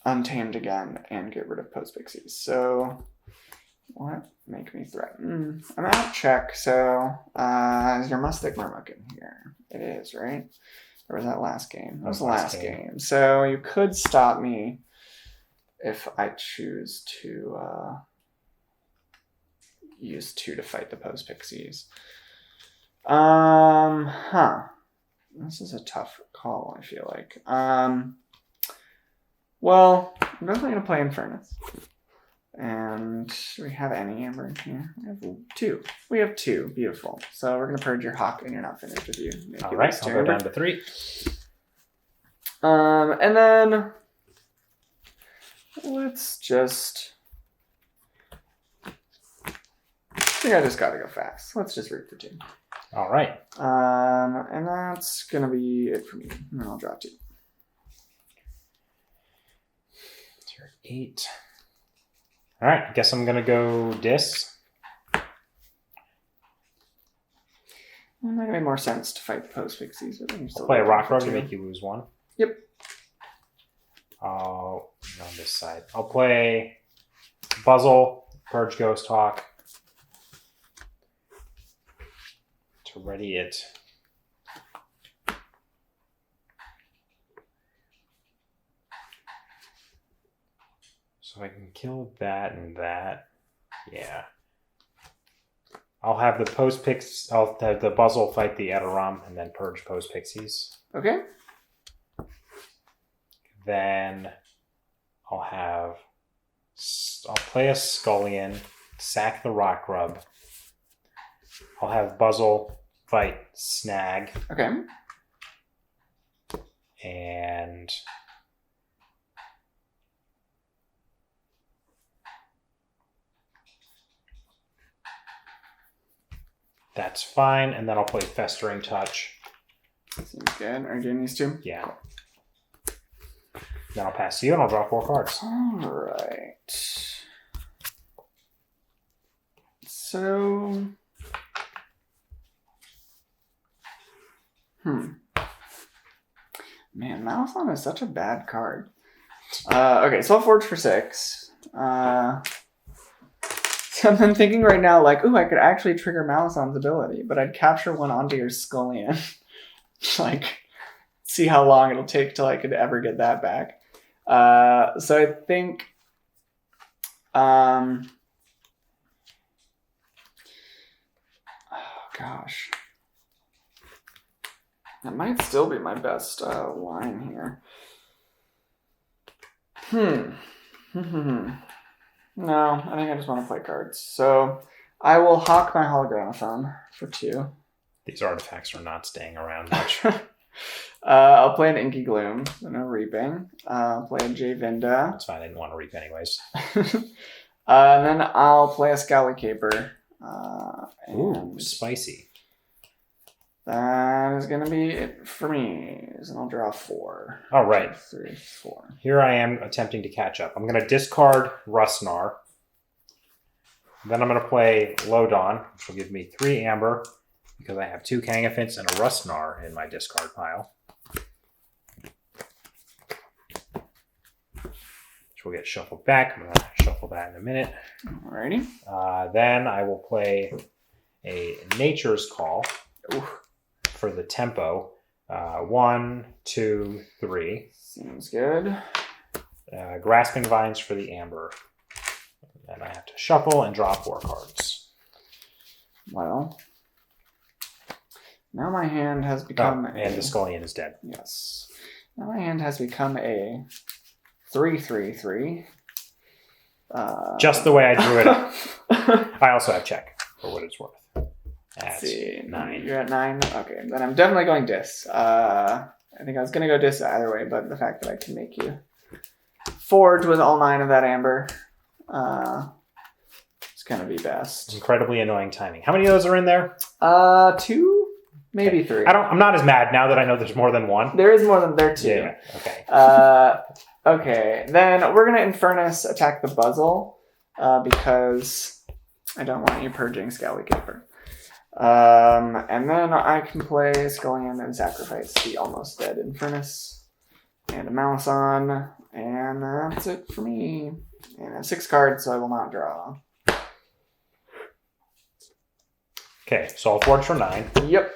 Untamed again and get rid of Post Pixies. So, what? Make me threaten. I'm out check, so is your Mustic Murmuck in here? It is, right? Or was that last game? That was the last game. So you could stop me if I choose to use 2 to fight the Post Pixies. This is a tough call, I feel like. Well, I'm definitely going to play Infernus. And do we have any amber in here? We have 2. We have 2. Beautiful. So we're going to purge your Hawk, and you're not finished with you. All right, I'll go down to 3. And then let's just... I think I just got to go fast. Let's just reap for 2. All right. And that's going to be it for me. And then I'll draw 2. Turn 8. All right, I guess I'm going to go Dis. It might make more sense to fight the post pixies. But I'm still I'll play a Rock Rug to 2. make you lose 1. Yep. On this side. I'll play Buzzle, Purge Ghost Hawk to ready it. So I can kill that and that. Yeah. I'll have the post pix. I'll have the Buzzle fight the Edoram and then purge post pixies. Okay. Then I'll play a Scullion, sack the Rock Grub. I'll have Buzzle fight Snag. Okay. And that's fine. And then I'll play Festering Touch. Seems good. Are you doing these 2? Yeah. Cool. Then I'll pass to you and I'll draw 4 cards. All right. So... Man, Malison is such a bad card. Okay, so I'll forge for 6. So I'm thinking right now, like, ooh, I could actually trigger Malison's ability, but I'd capture one onto your Scullion. Like, see how long it'll take till I could ever get that back. So I think... oh, gosh. That might still be my best line here. No, I think I just want to play cards. So I will hawk my Hologramophone for 2. These artifacts are not staying around much. I'll play an Inky Gloom, so no reaping. I'll play a Javinda. That's fine, I didn't want to reap anyways. And then I'll play a Scowly Caper. Ooh, spicy. That is going to be it for me. And I'll draw 4. All right. 3, 4. Here I am attempting to catch up. I'm going to discard Rustnar. Then I'm going to play Lodon, which will give me 3 amber because I have 2 Kangafants and a Rustnar in my discard pile. Which will get shuffled back. I'm going to shuffle that in a minute. Alrighty. Then I will play a Nature's Call. Ooh. For the tempo. 1, 2, 3. Seems good. Grasping Vines for the amber. And I have to shuffle and draw 4 cards. Well, now my hand has become and the Scullion is dead. Yes. Now my hand has become a 3/3/3. Just the way I drew it up. I also have check for what it's worth. At 9. You're at 9? Okay, then I'm definitely going Dis. I think I was going to go Dis either way, but the fact that I can make you forge with all 9 of that amber is going to be best. Incredibly annoying timing. How many of those are in there? 2? Maybe 3. I'm not as mad now that I know there's more than 1. There is more than there 2. Yeah, okay. Okay, then we're going to Infernus attack the Buzzle because I don't want you purging Scowly Caper. And then I can play Scullion and sacrifice the almost dead Infernus and a Malison, and that's it for me. And I have 6 cards, so I will not draw. Okay, so I'll forge for 9. Yep.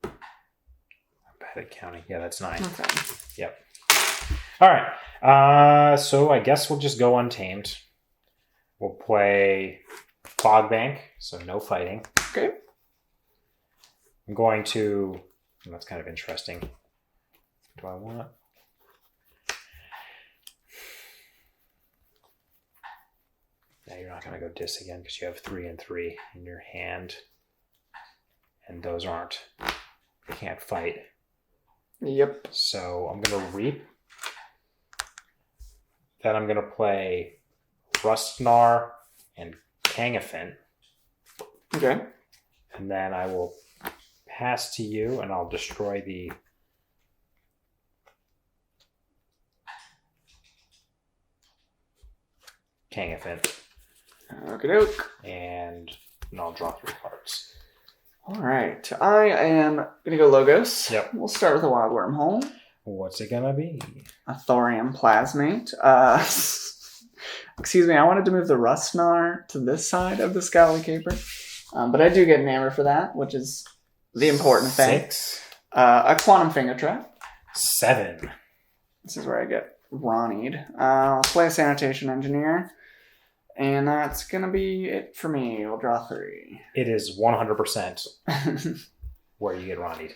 I'm bad at counting. Yeah, that's 9. Okay. Yep. All right. So I guess we'll just go Untamed. We'll play Fog Bank, so no fighting. Okay. I'm going to... That's kind of interesting. Do I want... Now you're not going to go dis again because you have 3 and 3 in your hand. And those aren't... They can't fight. Yep. So I'm going to Reap. Then I'm going to play Rustnar and Kangafin. Okay. And then I will pass to you, and I'll destroy the... Kangafin. Okie doke. And I'll draw 3 cards. All right. I am going to go Logos. Yep. We'll start with a Wild Wormhole. What's it going to be? A Thorium Plasmate. Excuse me, I wanted to move the Rustnar to this side of the Scowly Caper. But I do get an amber for that, which is the important thing. 6. A Quantum Finger Trap. 7. This is where I get Ronnied. I'll play a Sanitation Engineer. And that's going to be it for me. We'll draw 3. It is 100% where you get Ronnied.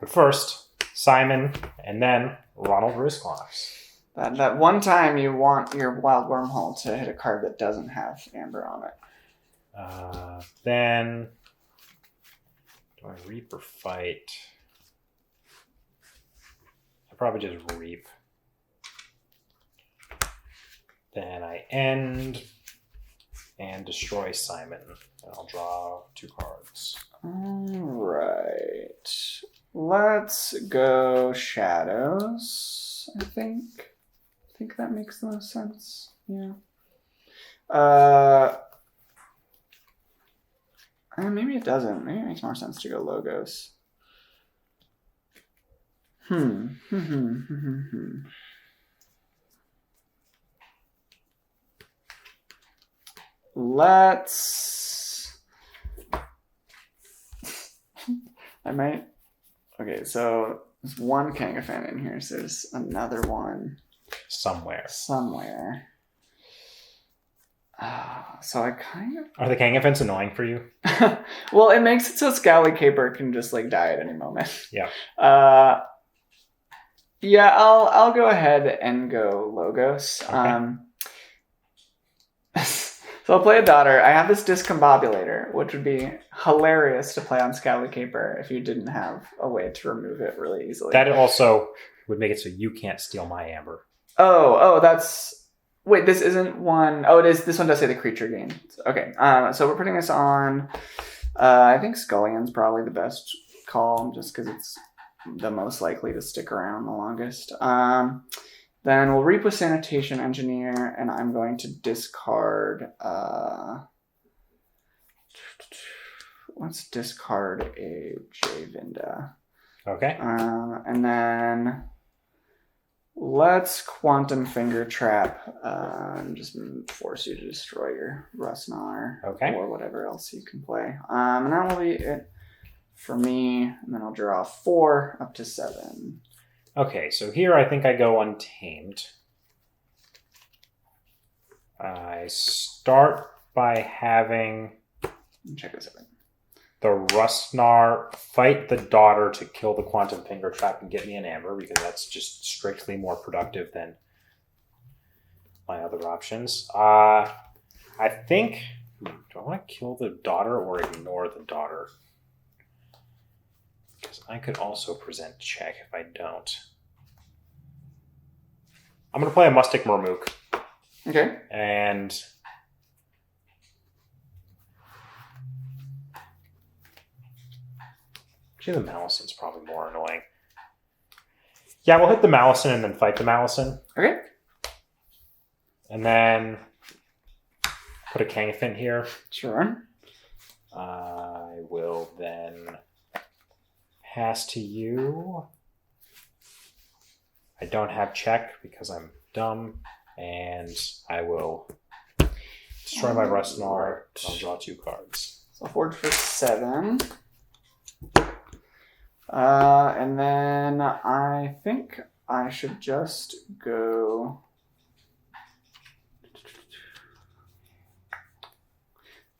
But first, Simon, and then Ronald Riscloffs. That one time you want your Wild Wormhole to hit a card that doesn't have amber on it. Then, do I Reap or Fight? I probably just Reap. Then I end and destroy Simon. And I'll draw 2 cards. Alright. Let's go Shadows, I think. I think that makes the most sense. Yeah. Maybe it doesn't. Maybe it makes more sense to go Logos. Let's... I might... Okay, so there's one Kangafan in here, so there's another one... Somewhere. So I kind of... Are the Kangafins annoying for you? Well, it makes it so Scowly Caper can just, like, die at any moment. Yeah. Yeah, I'll go ahead and go Logos. Okay. So I'll play a Daughter. I have this Discombobulator, which would be hilarious to play on Scowly Caper if you didn't have a way to remove it really easily. That also would make it so you can't steal my amber. Oh, that's... Wait, this isn't one... Oh, it is. This one does say the creature gain. Okay, so we're putting this on... I think Scullion's probably the best call, just because it's the most likely to stick around the longest. Then we'll Reap with Sanitation Engineer, and I'm going to discard... let's discard a Javinda. Okay. And then... Let's Quantum Finger Trap and just force you to destroy your Rustnar. Okay. Or whatever else you can play. And that will be it for me. And then I'll draw 4 up to 7. Okay, so here I think I go Untamed. I start by having... Check this out. The Rustnar fight the Daughter to kill the Quantum Finger Trap and get me an amber, because that's just strictly more productive than my other options. I think... Do I want to kill the Daughter or ignore the Daughter? Because I could also present check if I don't. I'm going to play a Mustic Murmook. Okay. And... Actually, the Malicin's probably more annoying. Yeah, we'll hit the Malicin and then fight the Malicin. Okay. And then put a Kangafin here. Sure. I will then pass to you. I don't have check because I'm dumb. And I will destroy my Rustnar. I'll draw 2 cards. So forge for 7. And then I think I should just go...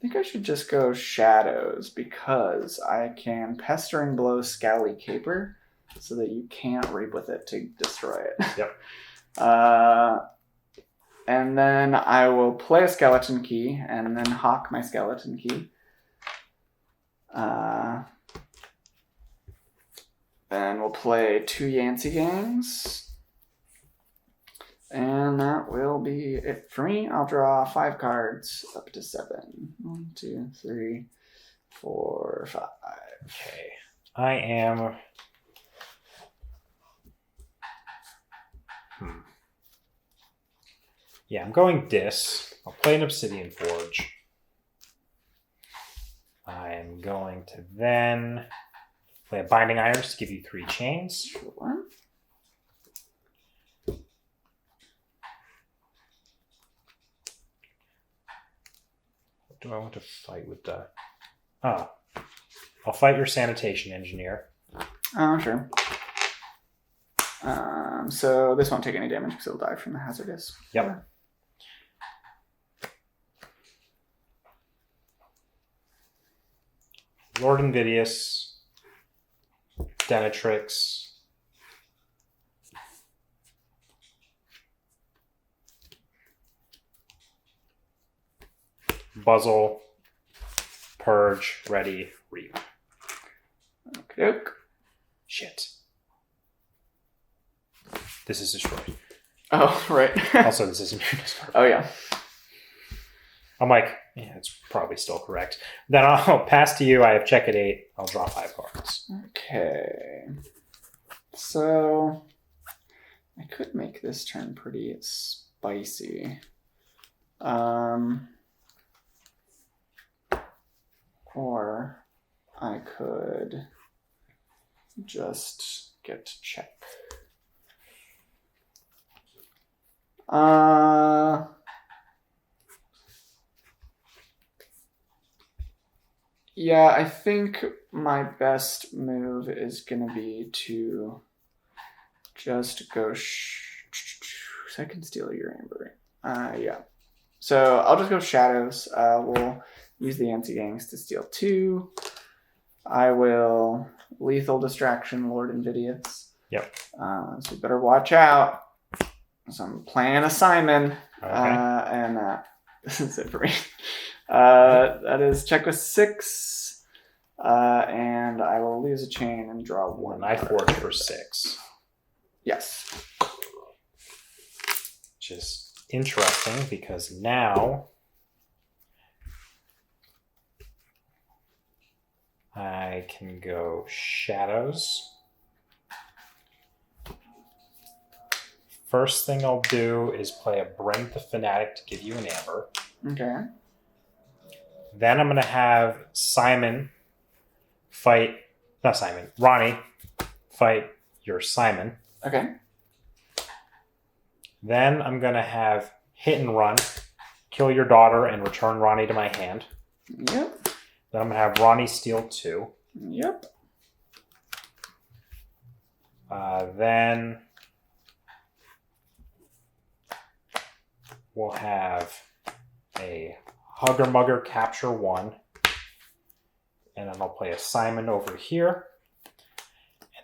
think I should just go Shadows because I can Pestering Blow Scally Caper so that you can't reap with it to destroy it. Yep. And then I will play a Skeleton Key and then hawk my Skeleton Key. Then we'll play 2 Yancey Gangs. And that will be it for me. I'll draw 5 cards up to 7. 1, 2, 3, 4, 5. Okay. I am... Yeah, I'm going Dis. I'll play an Obsidian Forge. I'm going to then play a Binding Irons to give you 3 chains. Sure. What do I want to fight with the... Oh. I'll fight your Sanitation Engineer. Oh, sure. So this won't take any damage because it'll die from the hazardous. Yep. Lord Invidious, Denetrix, Buzzle, Purge, Ready, Reap. Okay. Shit. This is destroyed. Oh, right. Also, this isn't destroyed. Oh, yeah. I'm like, yeah, it's probably still correct. Then I'll pass to you. I have check at 8. I'll draw 5 cards. Okay. So I could make this turn pretty spicy. Or I could just get to check. Yeah, I think my best move is going to be to just go second steal your amber. Yeah. So I'll just go Shadows. We'll use the Yancey Gangs to steal 2. I will Lethal Distraction Lord Invidious. Yep. So you better watch out. So I'm playing a Simon. Okay. And this is it for me. That is check with 6. And I will lose a chain and draw 1. I forge for 6. Yes. Which is interesting because now I can go Shadows. First thing I'll do is play a Brent the Fanatic to give you an amber. Okay. Then I'm going to have Ronnie fight your Simon. Okay. Then I'm going to have Hit and Run, kill your daughter and return Ronnie to my hand. Yep. Then I'm going to have Ronnie steal 2. Yep. Then we'll have a Hugger Mugger capture 1. And then I'll play a Simon over here.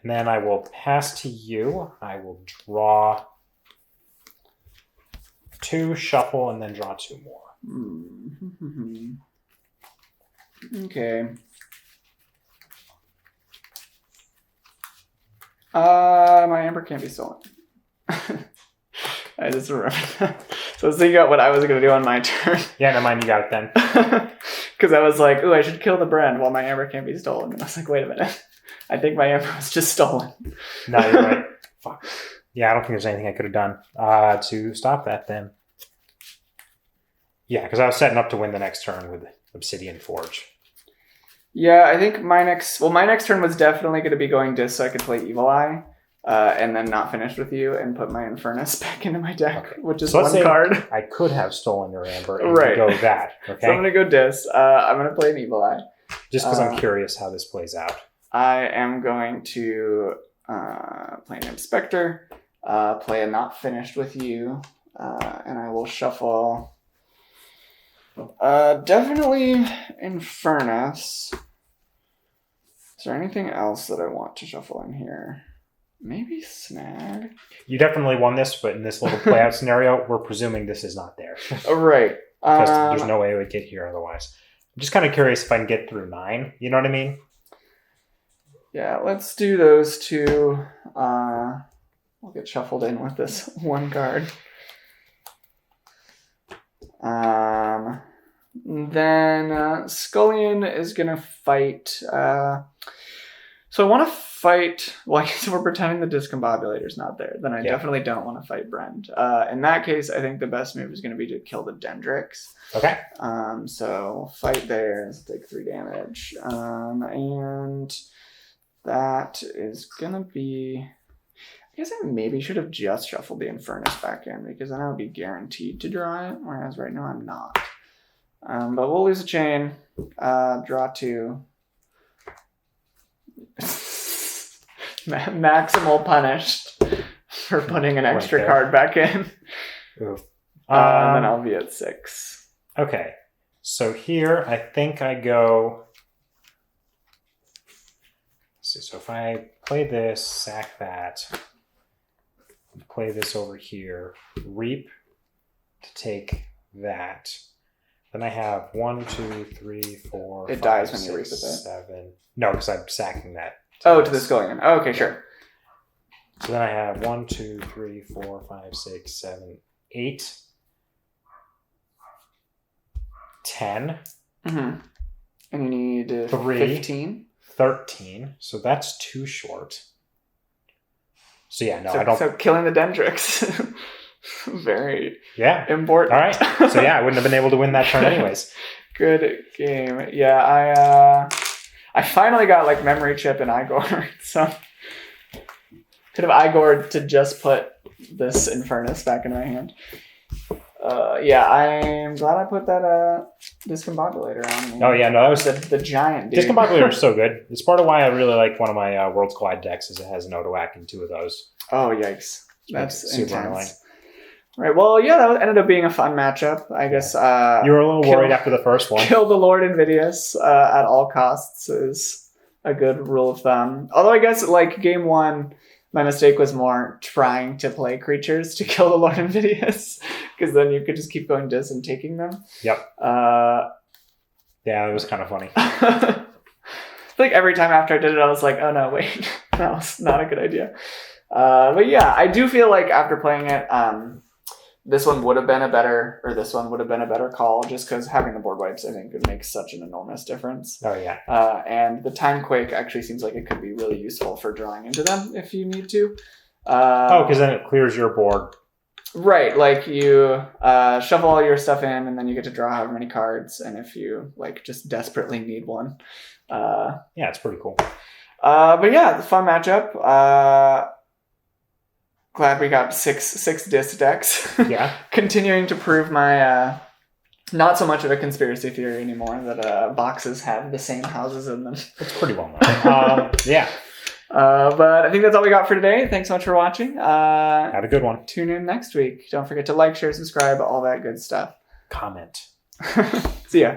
And then I will pass to you. I will draw 2, shuffle, and then draw 2 more. Mm-hmm. Okay. My amber can't be stolen. I just remembered that. So I was thinking about what I was going to do on my turn. Yeah, never mind, you got it then. Because I was like, ooh, I should kill the brand while my amber can't be stolen. And I was like, wait a minute. I think my amber was just stolen. No, you're right. Fuck. Yeah, I don't think there's anything I could have done to stop that then. Yeah, because I was setting up to win the next turn with Obsidian Forge. Yeah, I think my next turn was definitely going to be going Dis so I could play Evil Eye. And then not finish with you and put my Infernus back into my deck, which is so 1 card. I could have stolen your amber and right. go that. Okay. So I'm going to go Dis. I'm going to play an Evil Eye. Just because I'm curious how this plays out. I am going to play an Inspector, play a Not Finished with You, and I will shuffle Definitely Infernus. Is there anything else that I want to shuffle in here? Maybe Snag? You definitely won this, but in this little playout scenario, we're presuming this is not there. Oh, right. Because there's no way it would get here otherwise. I'm just kind of curious if I can get through 9. You know what I mean? Yeah, let's do those two. We'll get shuffled in with this one card. Then Scullion is going to fight. So I want to fight. Well, I guess if we're pretending the discombobulator's not there, then I definitely don't want to fight Brend. In that case, I think the best move is going to be to kill the Dendrix. Okay. So fight there. Let's take 3 damage. And that is going to be... I guess I maybe should have just shuffled the Infernus back in because then I would be guaranteed to draw it, whereas right now I'm not. But we'll lose a chain. Draw 2. Maximal punished for putting an extra card back in. Oof. And then I'll be at 6. Okay. So here, I think I go... Let's see. So if I play this, sack that, play this over here, reap to take that. Then I have 1, 2, 3, 4. It 5, dies when you 6, reap with it. 7. No, because I'm sacking that. To the Scullion. Oh, okay, sure. So then I have 1, 2, 3, 4, 5, 6, 7, 8, 10. Mm-hmm. And you need 3, 15. 13. So that's too short. So yeah, no, I don't. So killing the Dendrix. Very important. All right. So yeah, I wouldn't have been able to win that turn anyways. Good game. Yeah, I finally got like memory chip and Igor, so could have Igored to just put this Infernus back in my hand. Yeah, I'm glad I put that discombobulator on me. Oh yeah, no, that was the giant dude. Discombobulator is so good. It's part of why I really like one of my Worlds Collide decks is it has an Odoac in 2 of those. Oh yikes, that's super intense. annoying. Right. Well, yeah, that ended up being a fun matchup. I guess. You were a little worried after the first one. Kill the Lord Invidious at all costs is a good rule of thumb. Although I guess like game 1, my mistake was more trying to play creatures to kill the Lord Invidious because then you could just keep going dis and taking them. Yep. Yeah, it was kind of funny. Like every time after I did it, I was like, oh no, wait, that was not a good idea. But yeah, I do feel like after playing it, this one would have been a better call just because having the board wipes, I think, would make such an enormous difference. Oh, yeah. And the Time Quake actually seems like it could be really useful for drawing into them if you need to. Because then it clears your board. Right, like you shovel all your stuff in and then you get to draw however many cards, and if you like just desperately need one. Yeah, it's pretty cool. But yeah, the fun matchup. Glad we got six disc decks. Yeah. Continuing to prove my not so much of a conspiracy theory anymore that boxes have the same houses in them. It's pretty well known. Yeah. But I think that's all we got for today. Thanks so much for watching. Have a good one. Tune in next week. Don't forget to like, share, subscribe, all that good stuff. Comment. See ya.